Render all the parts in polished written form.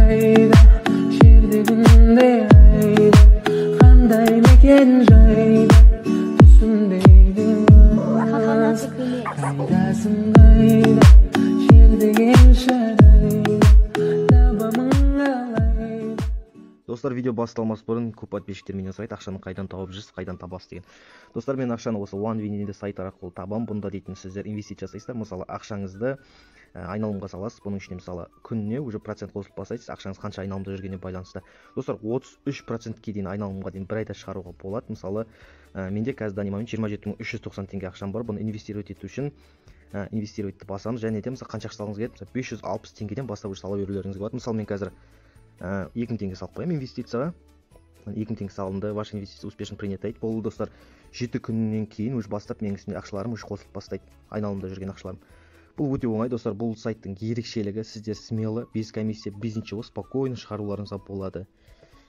қайда, жердегінде айда, қандай мекен жайда, түсіндейді қайдасың қайда, жердеген шарайда, табамын қалайда. Достар, видео басталмас бұрын көп подписчиктер менен сұрайды, ақшаны қайдан тауып жүрсіз, қайдан табасыз деген. Достар, мен ақшаны осы OneWin сайт арқылы табам. Бұнда дейтін сіздер инвестиция жасайсыздар. Мысалы, ақшаңызды айналымға саласыз. Бұның ішінде мысалы күніне уже процент қосылып бастайсыз. Ақшаңыз қанша айналымда жүргеніне байланысты. Достар, 33%-ке дейін айналымға дейін бір айда шығаруға болады. Мысалы, менде қазір данный момент 27.390 теңге ақшам бар. Бұны инвестировать ету үшін инвестировать басамыз, және де мысалы қанша салғыңыз келеді, мысалы 560 теңгеден бастап сала берулеріңізге болады. Мысалы, мен қазір 2000 теңге салып қоямын инвестицияға. 2000 теңге салынды, ваша инвестиция успешно принята дейді. Бұл достар 7 күннен кейін уже бастап менің ішінде ақшаларым уже қосылып бастайды, айналымда жүрген ақшаларым. Бұл өте оңай, достар. Бұл сайттың ерекшелігі, сіздер смело, без комиссия, без ничего, спокойно шығаруларыңызға болады.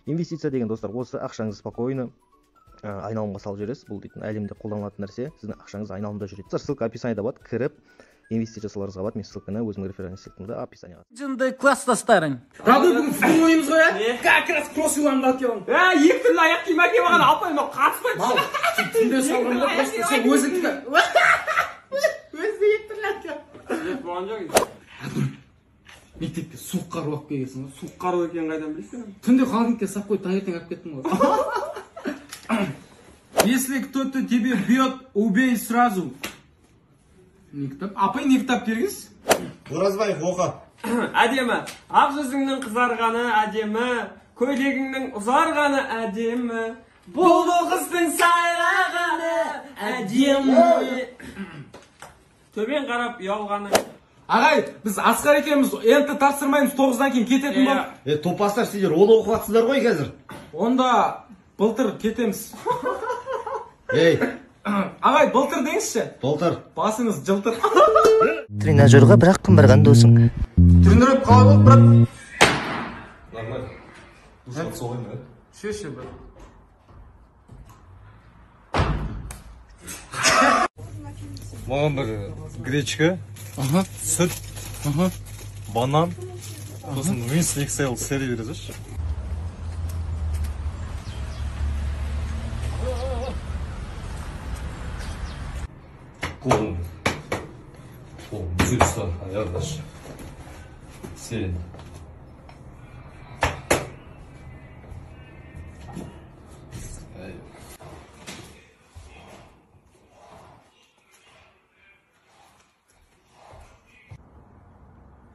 Инвестиция деген, достар, осы ақшаңызды спокойно айналымға салып жүресіз. Бұл дейтін әлемде қолданылатын нәрсе, сіздің ақшаңыз айналымда жүреді. Ссылка описаниеда болады, кіріп инвестиция жасауларыңызға болады. Мен ссылканы өзімнің референс ссылкамды описаниеға. Жынды класстастарың. Радой бүгін футбол ойнаймыз ғой, как раз кроссфиланды алып келдім. Екі түрлі аяқ киім әкеліп алған апай, мынау қатыспайды. Түнде салғанда просто сен өзіңді Бұған жоқ. мектепке суық қару алып келгенсің ғой. Суық қару екенін қайдан білесің? Түнде холодильникке салып қойып, таңертең алып кеттім ғой. Если кто-то тебе бьет, убей сразу. Не кітап? Апай, не кітап бергіз? Оразбаев оқы. Әдемі. Ақ жүзіңнің қызарғаны әдемі, көйлегіңнің ұзарғаны әдемі, бұлбұл қыздың сайрағаны әдемі. Төбен қарап ұялғаны. Ағай, біз Асқар екенбіз, енді тапсырмаймыз, 9-дан кейін кететін бол. Топастар сіздер ол оқып жатсыздар ғой қазір. Онда былтыр кетеміз. Ей, Ағай, былтыр деңізші? былтыр. Басыңыз жылтыр. Тренажерға бірақ кім барған досың? Тренировка қалай болды, брат? Нормально. Душ солай ма? Шеше бір. Маған бір гречка, сүт, банан, сосын Winston XL сері бересіз. Қолым мүзет ұста, аяғдаш. Сен.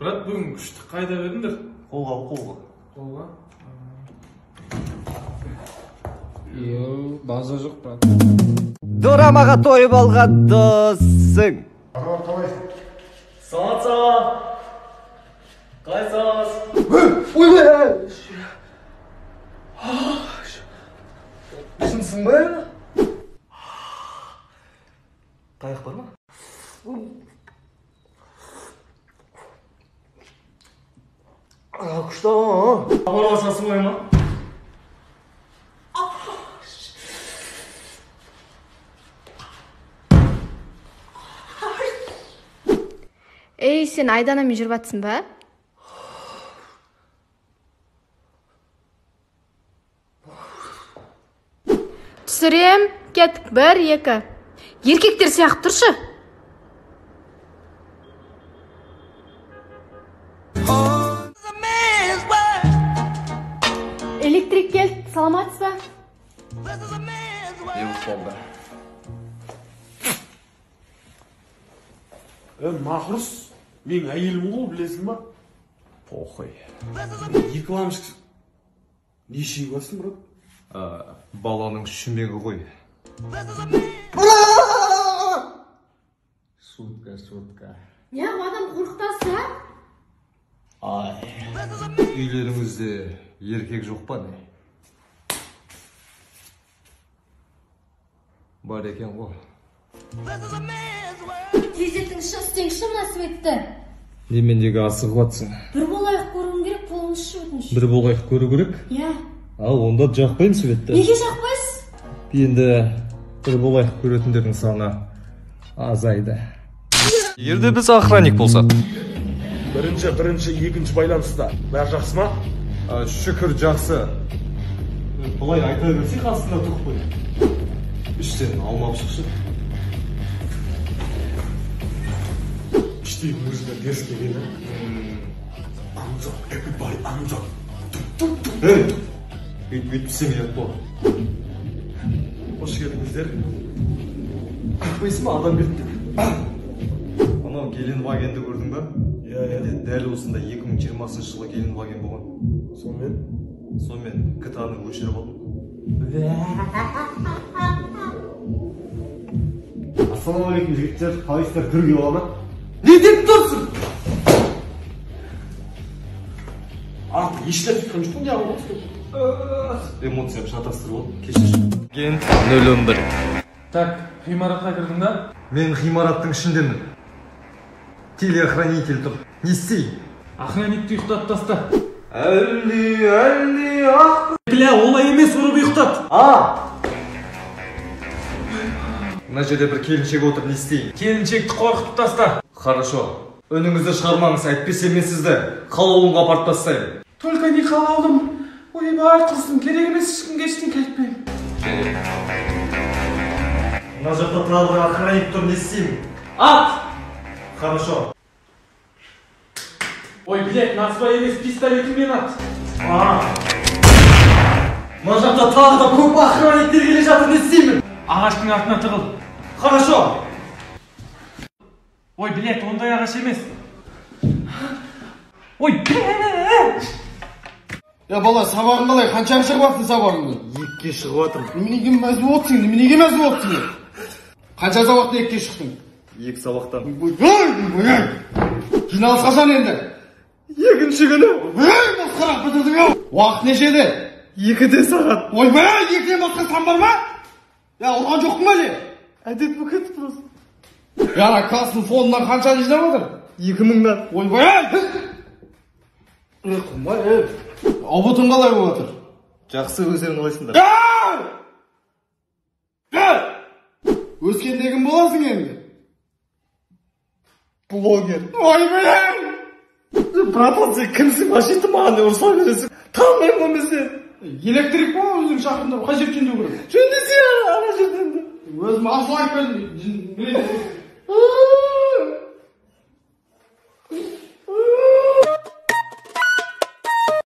Брат, бүгін күшті қайда бердіңдер? Қолға. Қолға? База жоқ, брат. Дорамаға тойып алған досың. Салат. Қайсыз? Шынсың ба? Қайық бар ма? Күшті. Аман басасы ғой ма? Ей, сен Айданамен жүріп жатсың ба? Түсірем, кеттік, 1, 2. Еркектер сияқты тұршы. Электрик келді, саламатсыз ба? Мақұрыс, мен әйелім ғой, білесің ба? Похуй. Екі ламшық неше басың, брат? Баланың шүмегі ғой. Шутка. Не, адам қорқытасы? Ай, үйлеріңізде еркек жоқ па не? Бар екен ғой. Тезеттің шын істеңші мына светті. Немендегі асығып атсың? Бір болайық көруім керек, қолыңызшы өтініш. Бір болайық көру керек? Иә. Ал, онда жақпайын светті. Неге жақпайсыз? Енді бір болайық көретіндердің саны азайды. Егерде біз охранник болсақ, бірінші, екінші байланыста. Бәрі жақсы ма? Шүкір жақсы. Бұлай айта берсек астында тұқ қой. Іштен алмап шықшы. İşte müzikler ders geldi. Amca, everybody amca. Өйтпесем ет бұл. Hoş geldinizler. Қақпайсың ба адам берді деп. Анау Геленвагенді көрдің ба? Иә. Дәл осында 2020 жылы Геленваген болған. Сонымен КТА-ны өшіріп алдым. Ассалаумағалейкум жігіттер, қалайсыздар, түрге бола ма? Ne deyip dursun? Artık işler tutkan çıkın ya. Эмоциям шатастырып алып, кешір. Ген 011. Так, ғимаратқа кірдің да? Мен ғимараттың ішіндемін. Телеохранитель тұр. Не істейін? Охранникті ұйықтат таста. Әлі, ақ. Бля, олай емес, ұрып ұйықтат. Мына жерде бір келіншек отыр, не істейін? Келіншекті қорқытып таста. Хорошо. Önünüzde шығармаңыз, әйтпесе мен сізді қалауымға апарып тастаймын. Только не қалаудым. Ойбай құрсын, керек емес ешкімге ештеңе айтпаймын. Мына жақта тағы бір охранник тұр, не істеймін? Ат! Хорошо. Ой, блядь, насыбай емес, пистолетімен ат. Мына жақта тағы да көп охранниктер келе жатыр, не істеймін? Ағаштың артына тығыл. Хорошо. Ой, блядь, ондай ағаш емес. Ой, блядь! Я бала, сабағың қалай, қаншаға шығып атсың сабағыңды? 2-ке шығып атырмын. Неменеге мәз болыпсың, неменеге мәз болыпсың? Қанша сабақта 2-ке шықтың? 2 сабақтан. Жиналыс қашан енді? 2-ші күні. Масқарақ бітірдің ау. Уақыт нешеде? 2-де сағат. Ойбай, 2-ден басқа сан бар ма? Я ұрған жоқпын әлі? Әдет бұл кетіп тұрасың. Яна класстың фонынан қанша жинап отыр? 2000-дан. Ойбай! Құмбай, Абытың қалай болып отыр? Жақсы, өздерің қалайсыңдар? Өскенде кім боласың енді? Блогер. Ойбай! Братан, сен кімсің? Машинты маған не ұрса бересің? Танымаймын ғой мен сен. Электрик па өзің шақырындыр, қай жер жөндеу керек? Жөндесе ана жерден. Өзім асыл айтып бердім.